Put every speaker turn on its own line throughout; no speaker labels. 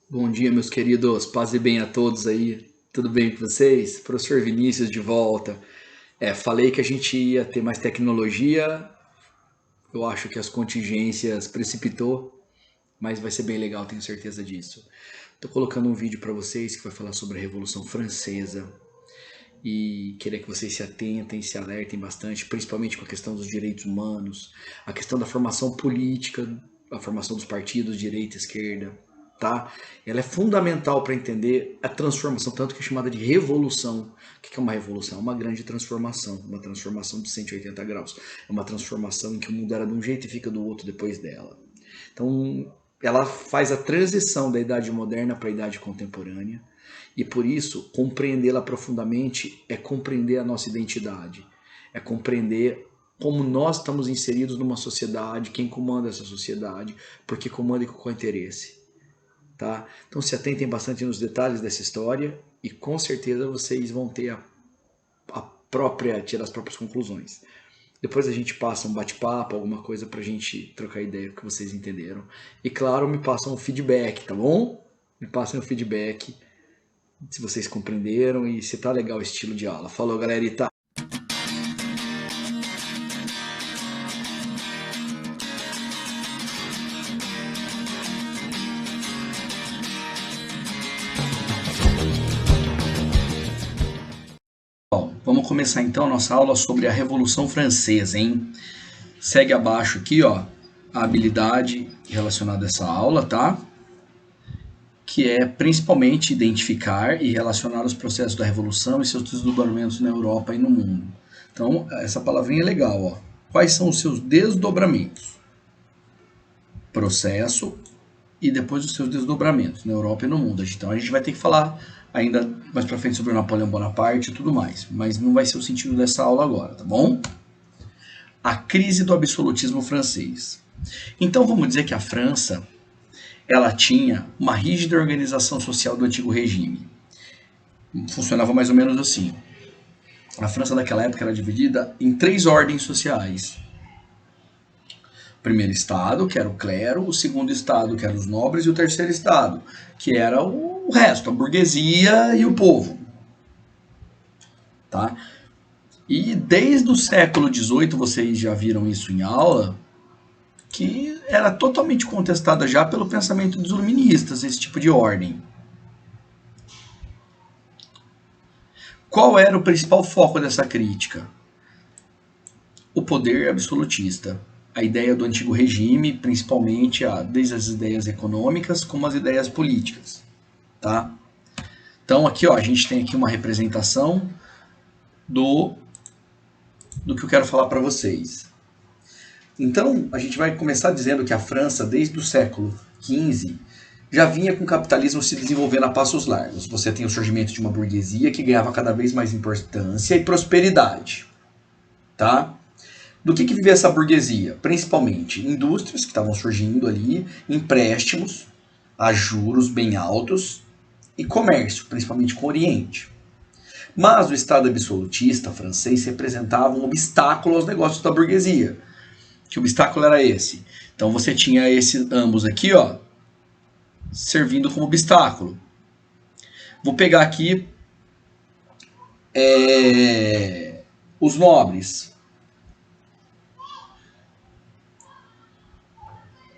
Bom dia, meus queridos. Paz e bem a todos aí. Tudo bem com vocês? Professor Vinícius de volta. Falei que a gente ia ter mais tecnologia. Eu acho que as contingências precipitou, mas vai ser bem legal, tenho certeza disso. Estou colocando um vídeo para vocês que vai falar sobre a Revolução Francesa e queria que vocês se atentem, se alertem bastante, principalmente com a questão dos direitos humanos, a questão da formação política, a formação dos partidos, direita e esquerda, tá? Ela é fundamental para entender a transformação, tanto que é chamada de revolução. O que é uma revolução? É uma grande transformação, uma transformação de 180 graus. É uma transformação em que o mundo era de um jeito e fica do outro depois dela. Então, ela faz a transição da idade moderna para a idade contemporânea. E por isso, compreendê-la profundamente é compreender a nossa identidade, é compreender como nós estamos inseridos numa sociedade, quem comanda essa sociedade, porque comanda e com qual interesse. Tá? Então se atentem bastante nos detalhes dessa história e com certeza vocês vão ter tirar as próprias conclusões. Depois a gente passa um bate-papo, alguma coisa pra gente trocar ideia que vocês entenderam. E claro, me passam um feedback, tá bom? Me passem um feedback se vocês compreenderam e se tá legal o estilo de aula. Falou, galerita! Bom, vamos começar então a nossa aula sobre a Revolução Francesa, hein? Segue abaixo aqui, ó, a habilidade relacionada a essa aula, tá? Que é principalmente identificar e relacionar os processos da Revolução e seus desdobramentos na Europa e no mundo. Então, essa palavrinha é legal, ó. Quais são os seus desdobramentos? Processo e depois os seus desdobramentos na Europa e no mundo. Então, a gente vai ter que falar ainda mais pra frente sobre o Napoleão Bonaparte e tudo mais, mas não vai ser o sentido dessa aula agora, tá bom? A crise do absolutismo francês. Então, vamos dizer que a França ela tinha uma rígida organização social do antigo regime. Funcionava mais ou menos assim. A França daquela época era dividida em 3 ordens sociais. O primeiro estado, que era o clero, o segundo estado, que eram os nobres, e o terceiro estado, que era o resto, a burguesia e o povo. Tá? E desde o século XVIII, vocês já viram isso em aula, que era totalmente contestada já pelo pensamento dos iluministas, esse tipo de ordem. Qual era o principal foco dessa crítica? O poder absolutista. A ideia do antigo regime, principalmente desde as ideias econômicas como as ideias políticas. Tá? Então aqui ó, a gente tem aqui uma representação do que eu quero falar para vocês. Então, a gente vai começar dizendo que a França, desde o século XV, já vinha com o capitalismo se desenvolvendo a passos largos. Você tem o surgimento de uma burguesia que ganhava cada vez mais importância e prosperidade. Tá? Do que vivia essa burguesia? Principalmente indústrias que estavam surgindo ali, empréstimos a juros bem altos e comércio, principalmente com o Oriente. Mas o Estado absolutista francês representava um obstáculo aos negócios da burguesia. Que obstáculo era esse? Então você tinha esses ambos aqui, ó, servindo como obstáculo. Vou pegar aqui os nobres.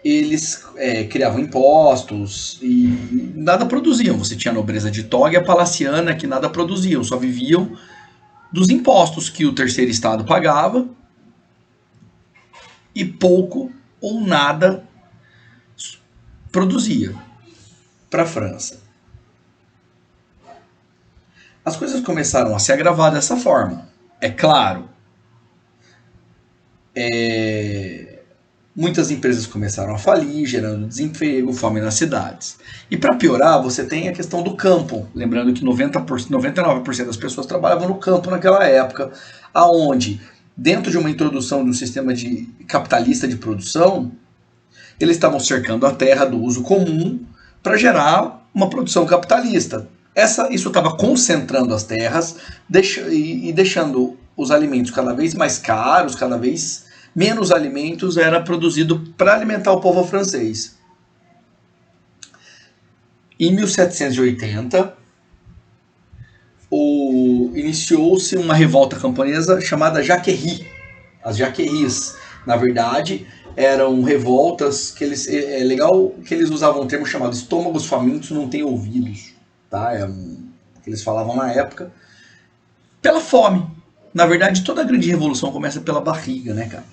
Eles criavam impostos e nada produziam. Você tinha a nobreza de toga e a palaciana que nada produziam, só viviam dos impostos que o terceiro estado pagava e pouco ou nada produzia para a França. As coisas começaram a se agravar dessa forma. É claro, muitas empresas começaram a falir, gerando desemprego, fome nas cidades. E para piorar, você tem a questão do campo. Lembrando que 99% das pessoas trabalhavam no campo naquela época, aonde, dentro de uma introdução de um sistema capitalista de produção, eles estavam cercando a terra do uso comum para gerar uma produção capitalista. Isso estava concentrando as terras e deixando os alimentos cada vez mais caros, cada vez menos alimentos era produzido para alimentar o povo francês. Em 1780, iniciou-se uma revolta camponesa chamada Jaquerie. As Jaqueries, na verdade, eram revoltas que eles... É legal que eles usavam um termo chamado estômagos famintos não têm ouvidos. Tá? Que eles falavam na época. Pela fome. Na verdade, toda a grande revolução começa pela barriga, né, cara?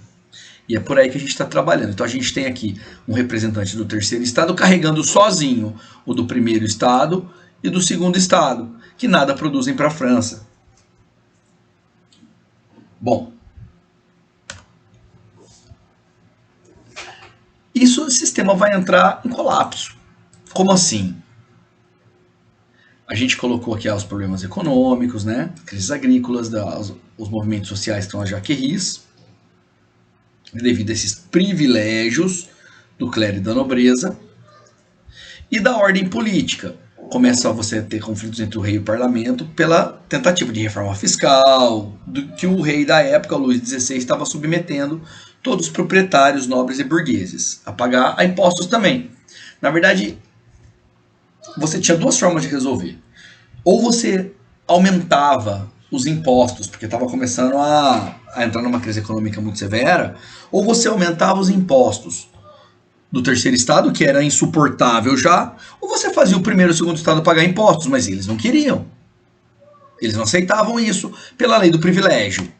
E é por aí que a gente está trabalhando. Então a gente tem aqui um representante do terceiro estado carregando sozinho o do primeiro estado e do segundo estado, que nada produzem para a França. Bom, o sistema vai entrar em colapso. Como assim? A gente colocou aqui os problemas econômicos, né? Crises agrícolas, os movimentos sociais que estão as Jaqueries, devido a esses privilégios do clero e da nobreza, e da ordem política. Começa você a ter conflitos entre o rei e o parlamento pela tentativa de reforma fiscal, que o rei da época, Luís XVI, estava submetendo todos os proprietários, nobres e burgueses a pagar a impostos também. Na verdade, você tinha duas formas de resolver. Ou você aumentava os impostos, porque estava começando a entrar numa crise econômica muito severa, ou você aumentava os impostos do terceiro estado, que era insuportável já, ou você fazia o primeiro e o segundo estado pagar impostos, mas eles não queriam. Eles não aceitavam isso pela lei do privilégio.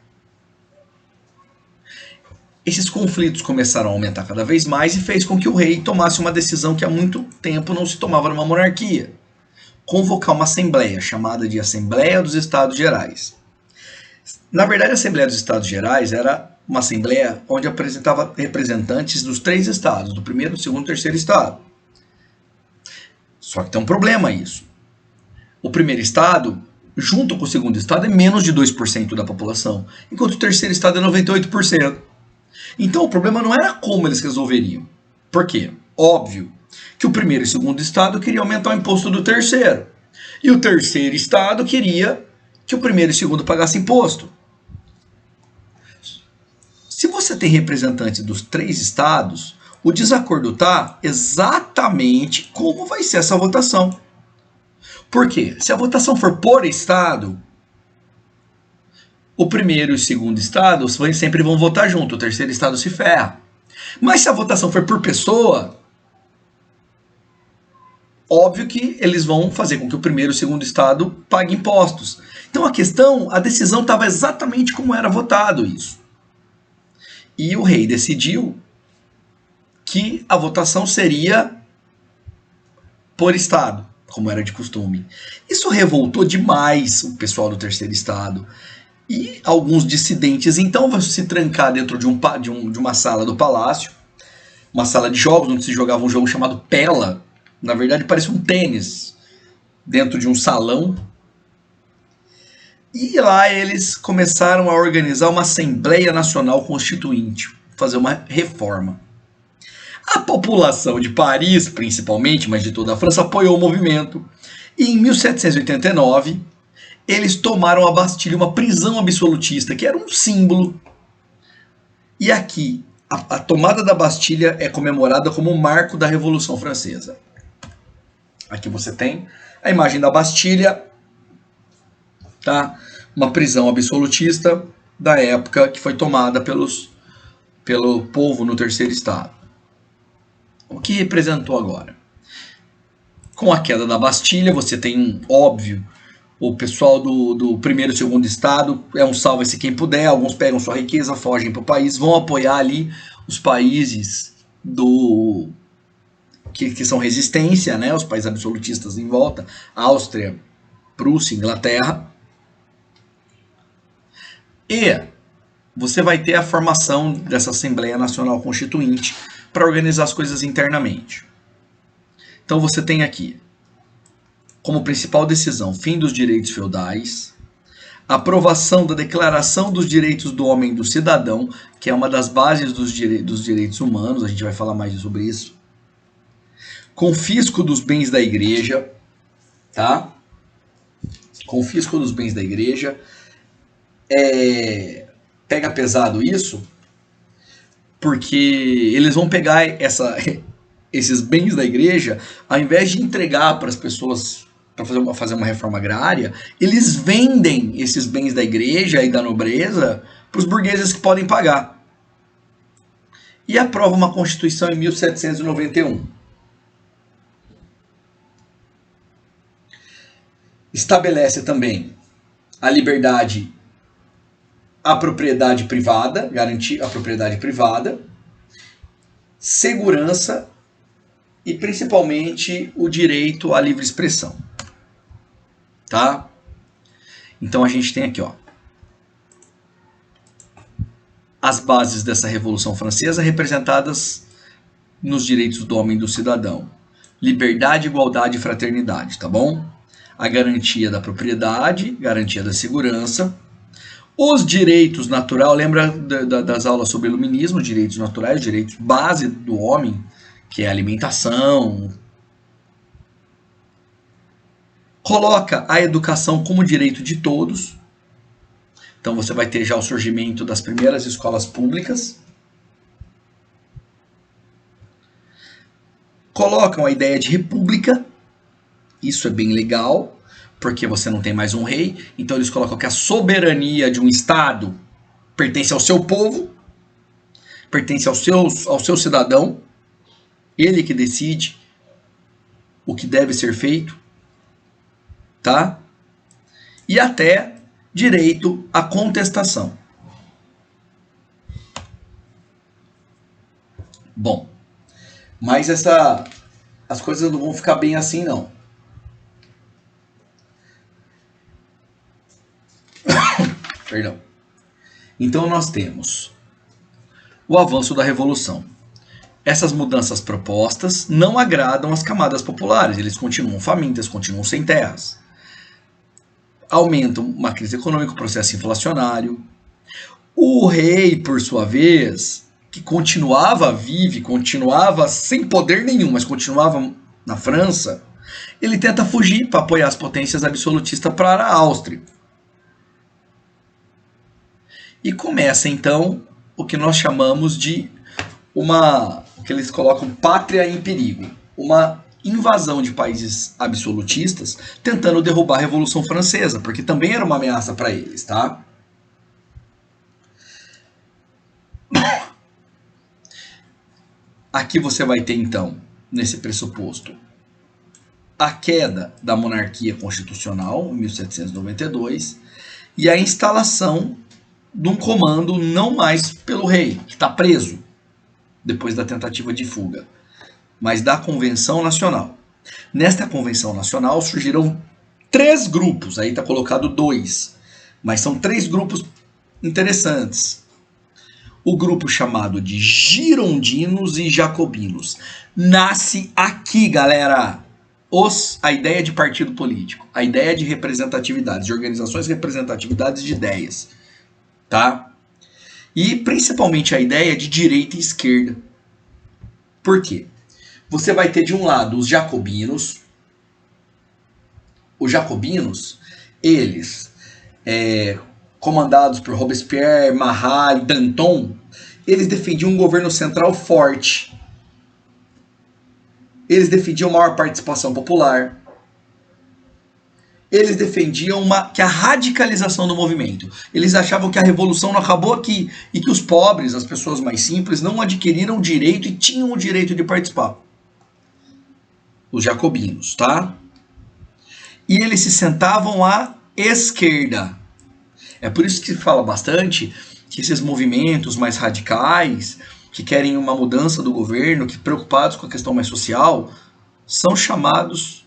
Esses conflitos começaram a aumentar cada vez mais e fez com que o rei tomasse uma decisão que há muito tempo não se tomava numa monarquia. Convocar uma assembleia, chamada de Assembleia dos Estados Gerais. Na verdade, a Assembleia dos Estados Gerais era uma assembleia onde apresentava representantes dos três estados, do primeiro, segundo e terceiro estado. Só que tem um problema isso. O primeiro estado, junto com o segundo estado, é menos de 2% da população, enquanto o terceiro estado é 98%. Então o problema não era como eles resolveriam. Por quê? Óbvio que o primeiro e o segundo estado queriam aumentar o imposto do terceiro. E o terceiro estado queria que o primeiro e o segundo pagassem imposto. Se você tem representantes dos três estados, o desacordo está exatamente como vai ser essa votação. Por quê? Se a votação for por estado, o primeiro e o segundo estado sempre vão votar junto, o terceiro estado se ferra. Mas se a votação for por pessoa, óbvio que eles vão fazer com que o primeiro e o segundo estado paguem impostos. Então a decisão estava exatamente como era votado isso. E o rei decidiu que a votação seria por estado, como era de costume. Isso revoltou demais o pessoal do terceiro estado. E alguns dissidentes então vão se trancar dentro de uma sala do palácio, uma sala de jogos onde se jogava um jogo chamado Pela. Na verdade parecia um tênis, dentro de um salão. E lá eles começaram a organizar uma Assembleia Nacional Constituinte, fazer uma reforma. A população de Paris, principalmente, mas de toda a França, apoiou o movimento. E em 1789, eles tomaram a Bastilha, uma prisão absolutista, que era um símbolo. E aqui, a tomada da Bastilha é comemorada como um marco da Revolução Francesa. Aqui você tem a imagem da Bastilha, tá? Uma prisão absolutista da época que foi tomada pelo povo no terceiro estado. O que representou agora? Com a queda da Bastilha, você tem, óbvio, o pessoal do primeiro e segundo estado, é um salve-se quem puder, alguns pegam sua riqueza, fogem para o país, vão apoiar ali os países que são resistência, né? Os países absolutistas em volta, Áustria, Prússia, Inglaterra. E você vai ter a formação dessa Assembleia Nacional Constituinte para organizar as coisas internamente. Então você tem aqui, como principal decisão, fim dos direitos feudais, aprovação da Declaração dos Direitos do Homem e do Cidadão, que é uma das bases dos direitos humanos, a gente vai falar mais sobre isso, confisco dos bens da igreja, tá? Confisco dos bens da igreja, pega pesado isso, porque eles vão pegar esses bens da igreja, ao invés de entregar para as pessoas para fazer uma reforma agrária, eles vendem esses bens da igreja e da nobreza para os burgueses que podem pagar. E aprova uma Constituição em 1791. Estabelece também a liberdade, a propriedade privada, garantir a propriedade privada, segurança e principalmente o direito à livre expressão. Tá? Então a gente tem aqui, ó, as bases dessa Revolução Francesa representadas nos direitos do homem e do cidadão. Liberdade, igualdade e fraternidade, tá bom? A garantia da propriedade, garantia da segurança, os direitos naturais, lembra das aulas sobre iluminismo, direitos naturais, direitos base do homem, que é a alimentação. Coloca a educação como direito de todos. Então você vai ter já o surgimento das primeiras escolas públicas. Colocam a ideia de república. Isso é bem legal, porque você não tem mais um rei. Então eles colocam que a soberania de um Estado pertence ao seu povo, pertence ao seu cidadão. Ele que decide o que deve ser feito. Tá? E até direito à contestação. Bom, mas as coisas não vão ficar bem assim, não. Perdão. Então nós temos o avanço da Revolução. Essas mudanças propostas não agradam as camadas populares. Eles continuam famintas, continuam sem terras. Aumenta uma crise econômica, um processo inflacionário. O rei, por sua vez, que continuava vivo, continuava sem poder nenhum, mas continuava na França, ele tenta fugir para apoiar as potências absolutistas para a Áustria. E começa então o que nós chamamos de o que eles colocam pátria em perigo, uma invasão de países absolutistas tentando derrubar a Revolução Francesa, porque também era uma ameaça para eles, tá? Aqui você vai ter então, nesse pressuposto, a queda da monarquia constitucional em 1792 e a instalação de um comando não mais pelo rei, que está preso depois da tentativa de fuga, mas da Convenção Nacional. Nesta Convenção Nacional surgiram 3 grupos, aí está colocado 2, mas são 3 grupos interessantes. O grupo chamado de Girondinos e Jacobinos. Nasce aqui, galera, a ideia de partido político, a ideia de representatividade, de organizações representatividades de ideias, tá? E principalmente a ideia de direita e esquerda. Por quê? Você vai ter de um lado os jacobinos. Os jacobinos, eles, comandados por Robespierre, Marat e Danton, eles defendiam um governo central forte. Eles defendiam maior participação popular. Eles defendiam que a radicalização do movimento. Eles achavam que a revolução não acabou aqui e que os pobres, as pessoas mais simples, não adquiriram o direito e tinham o direito de participar. Os jacobinos, tá? E eles se sentavam à esquerda. É por isso que se fala bastante que esses movimentos mais radicais, que querem uma mudança do governo, que preocupados com a questão mais social, são chamados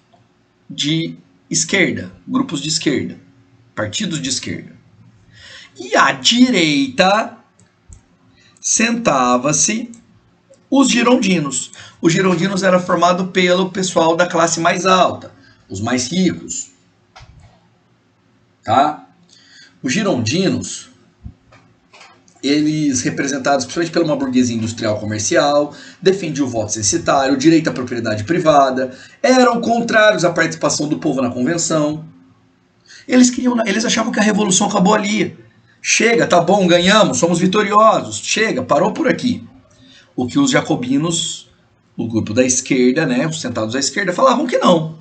de esquerda, grupos de esquerda, partidos de esquerda. E à direita sentava-se os girondinos. Os girondinos era formado pelo pessoal da classe mais alta, os mais ricos. Tá? Os girondinos, eles representados principalmente por uma burguesia industrial comercial, defendiam o voto censitário, o direito à propriedade privada, eram contrários à participação do povo na convenção. Eles achavam que a revolução acabou ali. Chega, tá bom, ganhamos, somos vitoriosos. Chega, parou por aqui. O que os jacobinos o grupo da esquerda, né, os sentados à esquerda, falavam que não.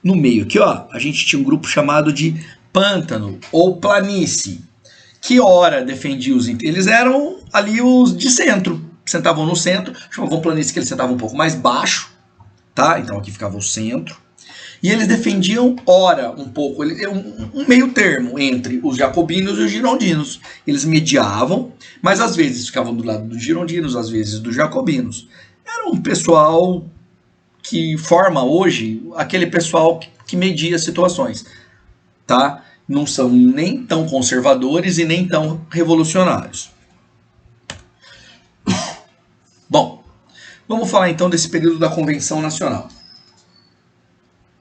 No meio aqui, ó, a gente tinha um grupo chamado de pântano ou planície, que ora defendia os... Eles eram ali os de centro, sentavam no centro, chamavam planície que eles sentavam um pouco mais baixo, tá? Então aqui ficava o centro. E eles defendiam, ora, um pouco, um meio termo entre os jacobinos e os girondinos. Eles mediavam, mas às vezes ficavam do lado dos girondinos, às vezes dos jacobinos. Era um pessoal que forma hoje aquele pessoal que media situações, tá? Não são nem tão conservadores e nem tão revolucionários. Bom, vamos falar então desse período da Convenção Nacional,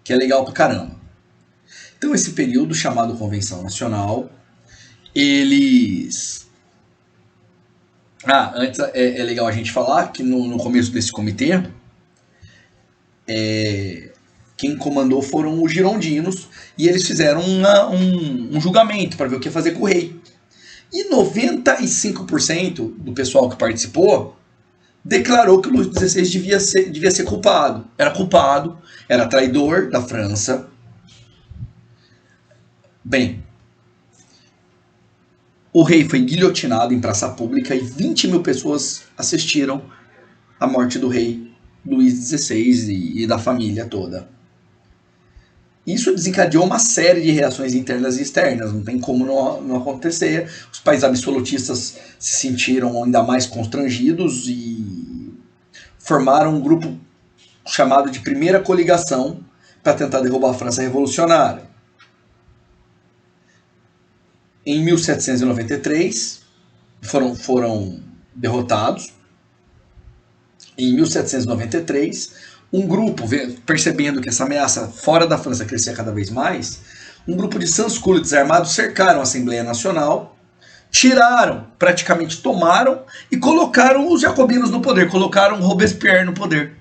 que é legal pra caramba. Então esse período chamado Convenção Nacional, eles... antes é legal a gente falar que no começo desse comitê, quem comandou foram os girondinos, e eles fizeram um julgamento para ver o que fazer com o rei. E 95% do pessoal que participou declarou que o Luís XVI devia ser culpado. Era culpado, era traidor da França. Bem, o rei foi guilhotinado em praça pública e 20 mil pessoas assistiram à morte do rei Luís XVI e da família toda. Isso desencadeou uma série de reações internas e externas, não tem como não acontecer. Os países absolutistas se sentiram ainda mais constrangidos e formaram um grupo chamado de Primeira Coligação para tentar derrubar a França revolucionária. Em 1793, foram derrotados. Em 1793, um grupo, percebendo que essa ameaça fora da França crescia cada vez mais, um grupo de sans-culottes desarmados cercaram a Assembleia Nacional, praticamente tomaram e colocaram os jacobinos no poder, colocaram Robespierre no poder.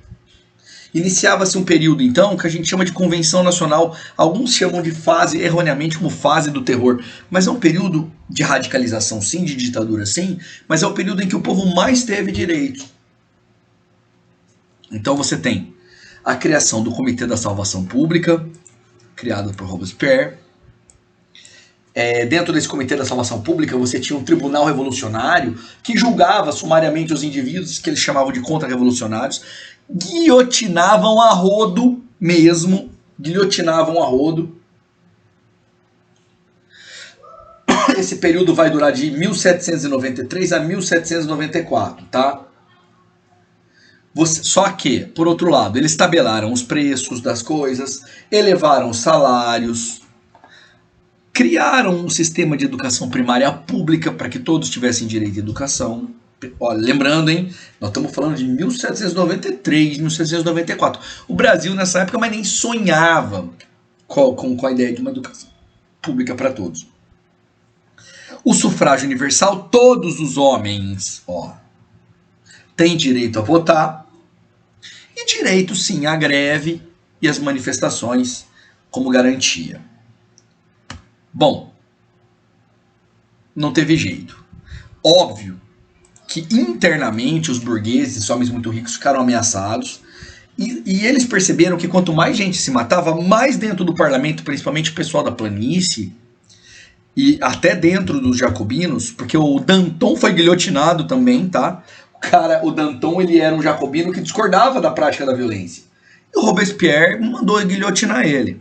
Iniciava-se um período, então, que a gente chama de Convenção Nacional. Alguns chamam de fase, erroneamente, como fase do terror. Mas é um período de radicalização, sim, de ditadura, sim, mas é o período em que o povo mais teve direitos. Então você tem a criação do Comitê da Salvação Pública, criado por Robespierre. Dentro desse Comitê da Salvação Pública, você tinha um tribunal revolucionário que julgava sumariamente os indivíduos que eles chamavam de contra-revolucionários, guilhotinavam a rodo mesmo, guilhotinavam a rodo. Esse período vai durar de 1793 a 1794, tá? Só que, por outro lado, eles tabelaram os preços das coisas, elevaram os salários, criaram um sistema de educação primária pública para que todos tivessem direito à educação. Olha, lembrando, hein, nós estamos falando de 1793, 1794. O Brasil, nessa época, mas nem sonhava com a ideia de uma educação pública para todos. O sufrágio universal, todos os homens têm direito a votar, e direito, sim, à greve e às manifestações como garantia. Bom, não teve jeito. Óbvio que internamente os burgueses, os homens muito ricos, ficaram ameaçados, e eles perceberam que quanto mais gente se matava, mais dentro do parlamento, principalmente o pessoal da planície, e até dentro dos jacobinos, porque o Danton foi guilhotinado também, tá? O Danton, ele era um jacobino que discordava da prática da violência. E o Robespierre mandou guilhotinar ele.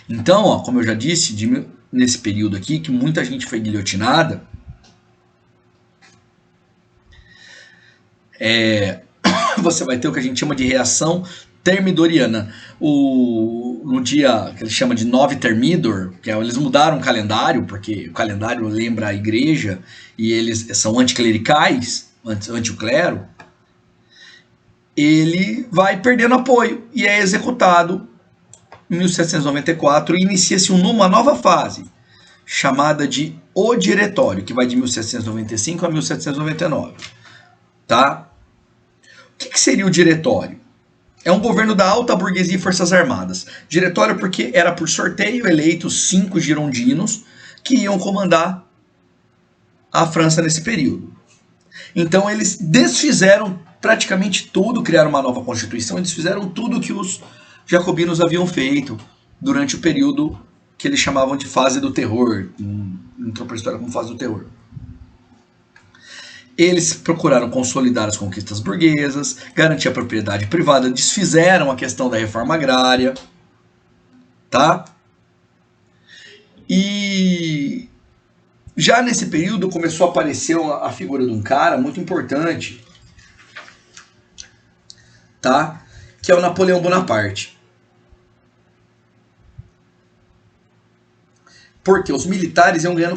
Então, como eu já disse, nesse período aqui, que muita gente foi guilhotinada, você vai ter o que a gente chama de reação termidoriana. No dia que eles chamam de 9 Thermidor, que eles mudaram o calendário, porque o calendário lembra a igreja, e eles são anticlericais, anti-clero, ele vai perdendo apoio e é executado em 1794, e inicia-se uma nova fase, chamada de O Diretório, que vai de 1795 a 1799. Tá? O que seria o Diretório? É um governo da alta burguesia e forças armadas. Diretório porque era por sorteio eleitos 5 girondinos que iam comandar a França nesse período. Então eles desfizeram
praticamente tudo, criaram uma nova constituição, eles fizeram tudo que os jacobinos haviam feito durante o período que eles chamavam de fase do terror, entrou para a história como fase do terror. Eles procuraram consolidar as conquistas burguesas, garantir a propriedade privada, desfizeram a questão da reforma agrária, tá? E já nesse período começou a aparecer a figura de um cara muito importante, tá? Que é o Napoleão Bonaparte. Porque os militares iam ganhando,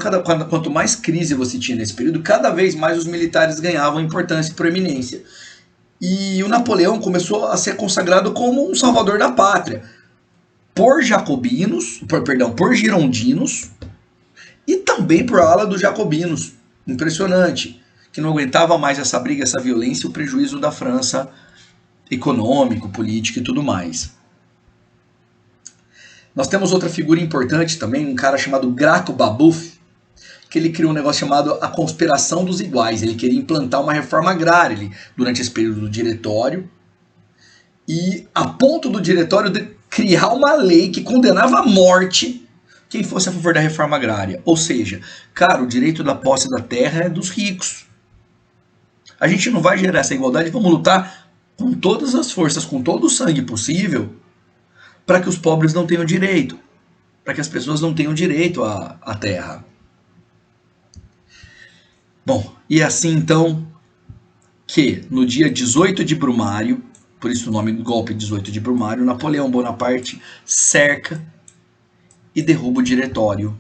quanto mais crise você tinha nesse período, cada vez mais os militares ganhavam importância e proeminência. E o Napoleão começou a ser consagrado como um salvador da pátria, por girondinos, e também por ala dos jacobinos. Impressionante, que não aguentava mais essa briga, essa violência e o prejuízo da França econômico, político e tudo mais. Nós temos outra figura importante também, um cara chamado Graco Babeuf, que ele criou um negócio chamado a conspiração dos iguais. Ele queria implantar uma reforma agrária durante esse período do diretório, e a ponto do diretório de criar uma lei que condenava à morte quem fosse a favor da reforma agrária. Ou seja, cara, o direito da posse da terra é dos ricos. A gente não vai gerar essa igualdade, vamos lutar com todas as forças, com todo o sangue possível, para que os pobres não tenham direito, para que as pessoas não tenham direito à terra. Bom, e assim então que no dia 18 de Brumário, por isso o nome do golpe 18 de Brumário, Napoleão Bonaparte cerca e derruba o diretório,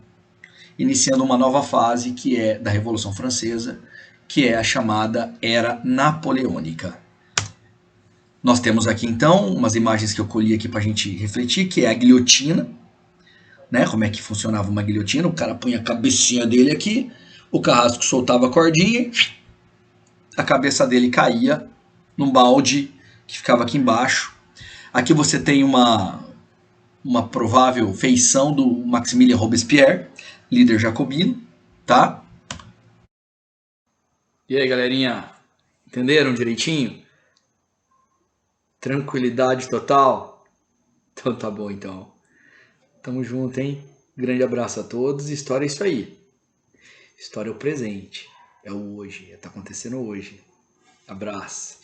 iniciando uma nova fase que é da Revolução Francesa, que é a chamada Era Napoleônica. Nós temos aqui então umas imagens que eu colhi aqui para a gente refletir, que é a guilhotina, né? Como é que funcionava uma guilhotina? O cara punha a cabecinha dele aqui, o carrasco soltava a cordinha, a cabeça dele caía num balde que ficava aqui embaixo. Aqui você tem uma provável feição do Maximilien Robespierre, líder jacobino, tá?
E aí, galerinha, entenderam direitinho? Tranquilidade total? Então tá bom, então. Tamo junto, hein? Grande abraço a todos. História é isso aí. História é o presente. É o hoje. Tá acontecendo hoje. Abraço.